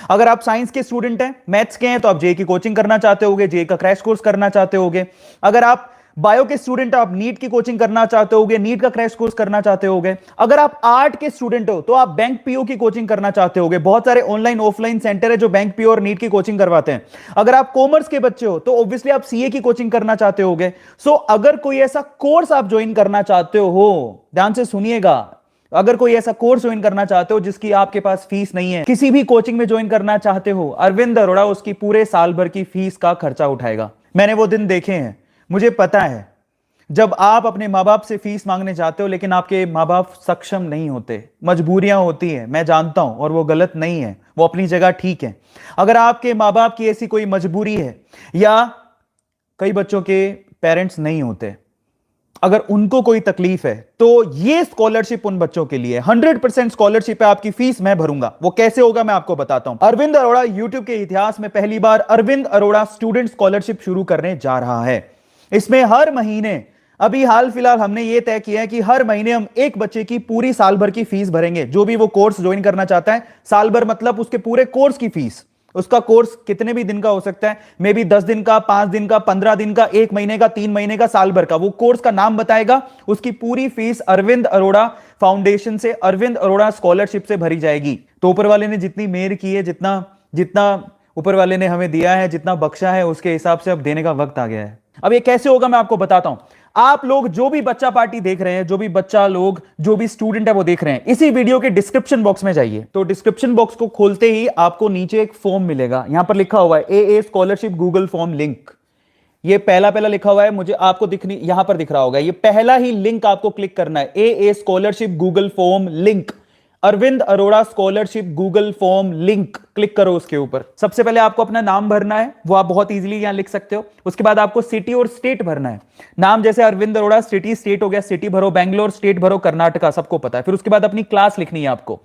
अगर आप साइंस के स्टूडेंट हैं, मैथ्स के हैं, तो आप जेई की कोचिंग करना चाहते होगे, जेई का क्रैश कोर्स करना चाहते होगे। अगर आप बायो के स्टूडेंट आप नीट की कोचिंग करना चाहते होगे, नीट का क्रैश कोर्स करना चाहते होगे। अगर आप आर्ट के स्टूडेंट हो तो आप बैंक पीओ की कोचिंग करना चाहते होगे। बहुत सारे ऑनलाइन ऑफलाइन सेंटर है जो बैंक पीओ और नीट की कोचिंग करवाते हैं। अगर आप कॉमर्स के बच्चे हो तो ऑब्वियसली आप सीए की कोचिंग करना चाहते होगे। सो अगर कोई ऐसा कोर्स आप ज्वाइन करना चाहते हो, ध्यान से सुनिएगा, अगर कोई ऐसा कोर्स ज्वाइन करना चाहते हो जिसकी आपके पास फीस नहीं है, किसी भी कोचिंग में ज्वाइन करना चाहते हो, अरविंद अरोड़ा उसकी पूरे साल भर की फीस का खर्चा उठाएगा। मैंने वो दिन देखे हैं, मुझे पता है जब आप अपने माँ बाप से फीस मांगने जाते हो लेकिन आपके माँ बाप सक्षम नहीं होते, मजबूरियां होती हैं, मैं जानता हूं, और वो गलत नहीं है, वो अपनी जगह ठीक है। अगर आपके माँ बाप की ऐसी कोई मजबूरी है, या कई बच्चों के पेरेंट्स नहीं होते, अगर उनको कोई तकलीफ है, तो ये स्कॉलरशिप उन बच्चों के लिए 100% स्कॉलरशिप है। आपकी फीस मैं भरूंगा। वो कैसे होगा मैं आपको बताता हूं। अरविंद अरोड़ा यूट्यूब के इतिहास में पहली बार अरविंद अरोड़ा स्टूडेंट स्कॉलरशिप शुरू करने जा रहा है। इसमें हर महीने, अभी हाल फिलहाल हमने यह तय किया है कि हर महीने हम एक बच्चे की पूरी साल भर की फीस भरेंगे। जो भी वो कोर्स ज्वाइन करना चाहता है, साल भर मतलब उसके पूरे कोर्स की फीस। उसका कोर्स कितने भी दिन का हो सकता है, मे बी 10 दिन का, 5 दिन का, 15 दिन का, 1 महीने का, 3 महीने का, साल भर का। वो कोर्स का नाम बताएगा, उसकी पूरी फीस अरविंद अरोड़ा फाउंडेशन से, अरविंद अरोड़ा स्कॉलरशिप से भरी जाएगी। तो ऊपर वाले ने जितनी मेहर की है, जितना जितना ऊपर वाले ने हमें दिया है, जितना बख्शा है, उसके हिसाब से अब देने का वक्त आ गया है। अब ये कैसे होगा मैं आपको बताता हूं। आप लोग जो भी बच्चा पार्टी देख रहे हैं, जो भी बच्चा लोग, जो भी स्टूडेंट है वो देख रहे हैं, इसी वीडियो के डिस्क्रिप्शन बॉक्स में जाइए। तो डिस्क्रिप्शन बॉक्स को खोलते ही आपको नीचे एक फॉर्म मिलेगा, यहां पर लिखा हुआ है a scholarship Google form link. ये पहला पहला लिखा हुआ है, मुझे आपको दिखनी, यहां पर दिख रहा होगा, ये पहला ही लिंक आपको क्लिक करना है, a scholarship Google form link, Arvind Arora scholarship Google form link. Click करो उसके ऊपर। सबसे पहले आपको अपना नाम भरना है, वो आप बहुत इजीली यहां लिख सकते हो। उसके बाद आपको सिटी और स्टेट भरना है। नाम जैसे अरविंद अरोड़ा, सिटी स्टेट हो गया, सिटी भरो बैंगलोर, स्टेट भरो कर्नाटका, सबको पता है। फिर उसके बाद अपनी क्लास लिखनी है आपको।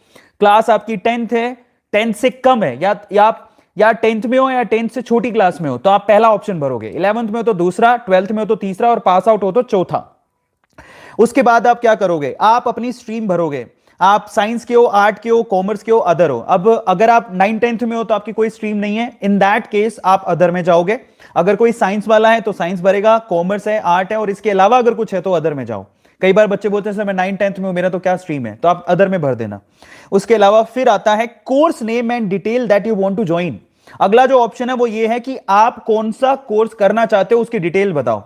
क्लास आपकी 10th है, 10th से कम है, या 10th में हो या 10th से छोटी क्लास में हो तो आप पहला ऑप्शन भरोगे, 11th में हो तो दूसरा, 12th में हो तो तीसरा, और पास आउट हो तो चौथा। उसके बाद आप क्या करोगे, आप अपनी स्ट्रीम भरोगे। आप साइंस के हो, आर्ट के हो, कॉमर्स के हो, अदर हो। अब अगर आप 9th 10th में हो तो आपकी कोई स्ट्रीम नहीं है, इन दैट केस आप अदर में जाओगे। अगर कोई साइंस वाला है तो साइंस भरेगा, कॉमर्स है, आर्ट है, और इसके अलावा अगर कुछ है तो अदर में जाओ। कई बार बच्चे बोलते हैं सर मैं 9th 10th में हूं, मेरा तो क्या स्ट्रीम है, तो आप अदर में भर देना। उसके अलावा फिर आता है course name and detail that you want to join. अगला जो ऑप्शन है वो ये है कि आप कौन सा कोर्स करना चाहते हो, उसकी डिटेल बताओ।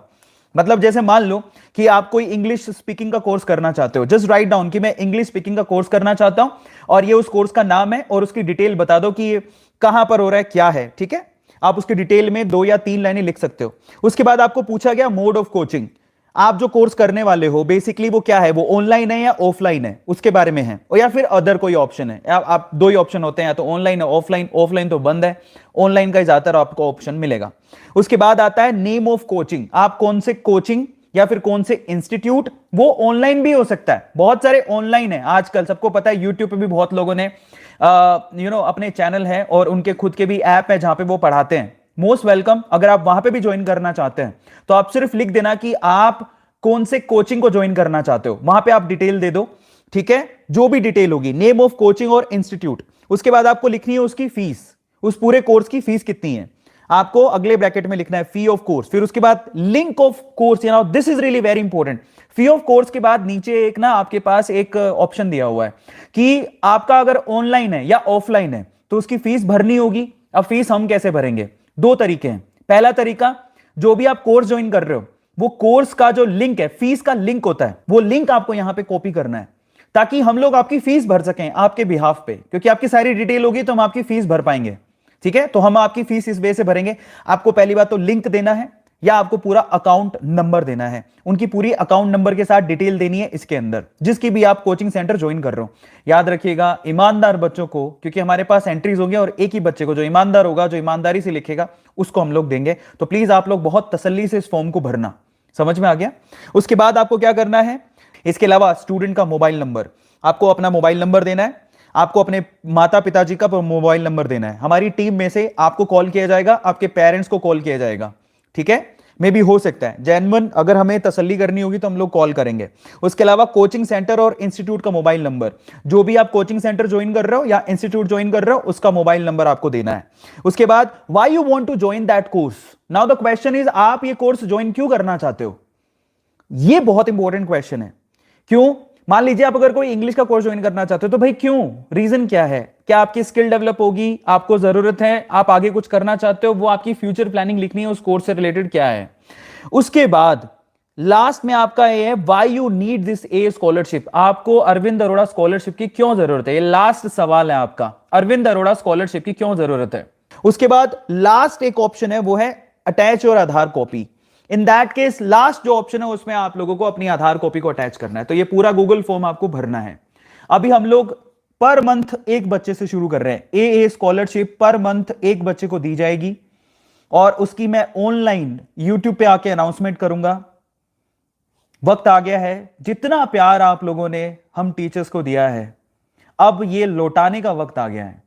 मतलब जैसे मान लो कि आप कोई इंग्लिश स्पीकिंग का कोर्स करना चाहते हो, जस्ट राइट डाउन कि मैं इंग्लिश स्पीकिंग का कोर्स करना चाहता हूं, और ये उस कोर्स का नाम है, और उसकी डिटेल बता दो कि ये कहां पर हो रहा है, क्या है। ठीक है, आप उसकी डिटेल में 2 या 3 लाइनें लिख सकते हो। उसके बाद आपको पूछा गया मोड ऑफ कोचिंग। आप जो कोर्स करने वाले हो बेसिकली वो क्या है, वो ऑनलाइन है या ऑफलाइन है, उसके बारे में है, और या फिर अदर कोई ऑप्शन है। आप 2 ही ऑप्शन होते हैं, या तो ऑनलाइन है ऑफलाइन। ऑफलाइन तो बंद है, ऑनलाइन का ज्यादातर आपको ऑप्शन मिलेगा। उसके बाद आता है नेम ऑफ कोचिंग। आप कौन से कोचिंग या फिर कौन से इंस्टीट्यूट, वो ऑनलाइन भी हो सकता है, बहुत सारे ऑनलाइन है आजकल, सबको पता है। यूट्यूब पे भी बहुत लोगों ने अपने चैनल है और उनके खुद के भी ऐप है जहां पे वो पढ़ाते हैं। Most welcome. अगर आप वहां पे भी ज्वाइन करना चाहते हैं तो आप सिर्फ लिख देना कि आप कौन से कोचिंग को ज्वाइन करना चाहते हो, वहां पे आप डिटेल दे दो। ठीक है, जो भी डिटेल होगी, नेम ऑफ कोचिंग और इंस्टीट्यूट। उसके बाद आपको लिखनी है उसकी फीस, उस पूरे कोर्स की फीस कितनी है, आपको अगले ब्रैकेट में लिखना है फी ऑफ कोर्स। फिर उसके बाद link of course, you know this is really very important. Fee of course के बाद नीचे एक ना आपके पास एक ऑप्शन दिया हुआ है कि आपका अगर ऑनलाइन है या ऑफलाइन है तो उसकी फीस भरनी होगी। अब फीस हम कैसे भरेंगे, 2 तरीके हैं। पहला तरीका, जो भी आप कोर्स ज्वाइन कर रहे हो वो कोर्स का जो लिंक है, फीस का लिंक होता है, वो लिंक आपको यहां पे कॉपी करना है ताकि हम लोग आपकी फीस भर सकें आपके बिहाफ पे, क्योंकि आपकी सारी डिटेल होगी तो हम आपकी फीस भर पाएंगे। ठीक है, तो हम आपकी फीस इस वे से भरेंगे। आपको पहली बात तो लिंक देना है, या आपको पूरा अकाउंट नंबर देना है। उनकी पूरी अकाउंट नंबर के साथ डिटेल देनी है इसके अंदर, जिसकी भी आप कोचिंग सेंटर ज्वाइन कर रहे हो। याद रखिएगा, ईमानदार बच्चों को, क्योंकि हमारे पास एंट्रीज होंगे और एक ही बच्चे को जो ईमानदार होगा, जो ईमानदारी से लिखेगा, उसको हम लोग देंगे। तो प्लीज आप लोग बहुत तसल्ली से इस फॉर्म को भरना। समझ में आ गया? उसके बाद आपको क्या करना है, इसके अलावा स्टूडेंट का मोबाइल नंबर, आपको अपना मोबाइल नंबर देना है, आपको अपने माता पिताजी का मोबाइल नंबर देना है। हमारी टीम में से आपको कॉल किया जाएगा, आपके पेरेंट्स को कॉल किया जाएगा। ठीक है, मे भी हो सकता है जेन्युइन, अगर हमें तसल्ली करनी होगी तो हम लोग कॉल करेंगे। उसके अलावा कोचिंग सेंटर और इंस्टीट्यूट का मोबाइल नंबर, जो भी आप कोचिंग सेंटर ज्वाइन कर रहे हो या इंस्टीट्यूट ज्वाइन कर रहे हो उसका मोबाइल नंबर आपको देना है। उसके बाद why you want to join that course. Now the question is, आप ये कोर्स ज्वाइन क्यों करना चाहते हो। ये बहुत इंपॉर्टेंट क्वेश्चन है। क्यों? मान लीजिए आप अगर कोई इंग्लिश का कोर्स ज्वाइन करना चाहते हो तो भाई क्यों, रीजन क्या है, क्या आपकी स्किल डेवलप होगी, आपको जरूरत है, आप आगे कुछ करना चाहते हो, वो आपकी फ्यूचर प्लानिंग लिखनी है, उस कोर्स से रिलेटेड क्या है। उसके बाद लास्ट में आपका ये है, why you need this A scholarship, आपको अरविंद अरोड़ा स्कॉलरशिप की क्यों जरूरत है। ये लास्ट सवाल है आपका, अरविंद अरोड़ा स्कॉलरशिप की क्यों जरूरत है। उसके बाद लास्ट एक ऑप्शन है वो है अटैच और Aadhaar copy. In that case last जो ऑप्शन है उसमें आप लोगों को अपनी आधार कॉपी को अटैच करना है। तो ये पूरा गूगल फॉर्म आपको भरना है। अभी हम लोग पर मंथ एक बच्चे से शुरू कर रहे हैं। ए स्कॉलरशिप पर मंथ एक बच्चे को दी जाएगी और उसकी मैं ऑनलाइन यूट्यूब पे आके अनाउंसमेंट करूंगा। वक्त आ गया है, जितना प्यार आप लोगों ने हम टीचर्स को दिया है अब ये लौटाने का वक्त आ गया है।